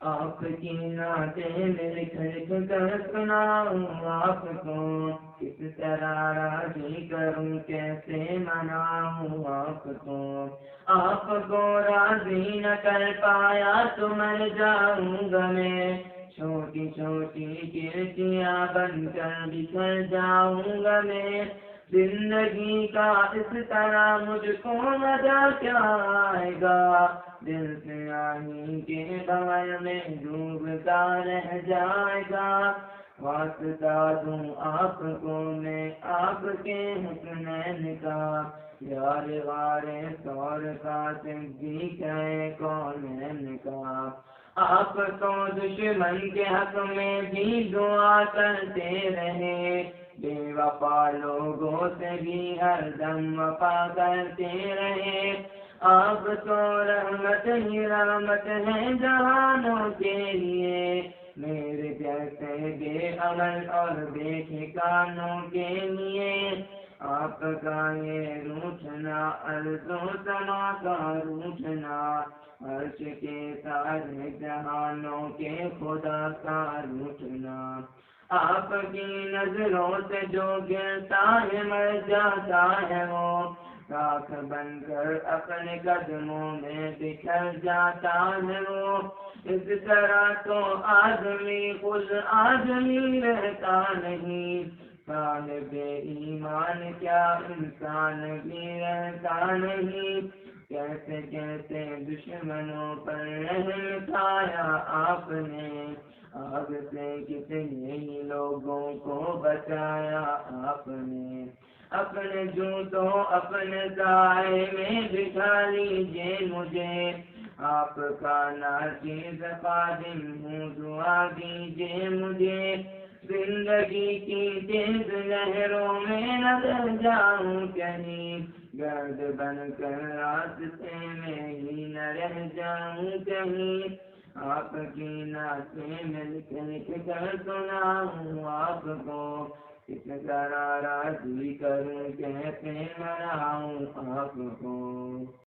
آپ کی نعتیں لکھ لکھ کر سناؤں آپ کو، کس طرح راضی کروں کیسے مناؤں آپ کو، آپ کو راضی نہ کر پایا تو مر جاؤں گا میں، چھوٹی چھوٹی کرتیاں بن کر بکھر جاؤں گا میں، زندگی کا اس طرح مجھ کو مزہ کیا آئے گا، دل سے آہی کے بغل میں ڈوبتا رہ جائے گا، واسطہ دوں آپ کو میں آپ کے حسنین کا، یار غارِ سور کا صدیق ہے کونین کا، آپ تو دشمن کے حق میں بھی دعا کرتے رہے، بے وفا لوگوں سے بھی ہر دم وفا کرتے رہے، آپ تو رحمت ہی رحمت ہے جہانوں کے لیے، میرے جیسے بے عمل اور بے ٹھکانوں کے لیے، آپ کا یہ روٹھنا ارض و سما کا روٹھنا، عرش کے سارے جہانوں کے خدا کا روٹھنا، آپ کی نظروں سے جو گرتا ہے مر جاتا ہے وہ، راکھ بن کر اپنے قدموں میں بکھر جاتا ہے وہ، اس طرح تو آدمی خود آدمی رہتا نہیں، صاحب ایمان کیا انسان بھی رہتا نہیں، کیسے کیسے دشمنوں پر رحم کھایا آپ نے، آگ سے کتنے ہی لوگوں کو بچایا آپ نے، اپنے جوتوں اپنے سائے میں بٹھا لیجیے مجھے، آپ کا ناچیز خادم ہوں دعا دیجیے مجھے، زندگی کی تیز لہروں میں نہ رہ جاؤں کہیں، گرد بن کر راستے میں ہی نہ رہ جاؤں کہیں، آپ کی نعتیں میں لکھ لکھ کر سناؤں آپ کو، کس طرح راضی کروں کیسے مناؤں آپ کو۔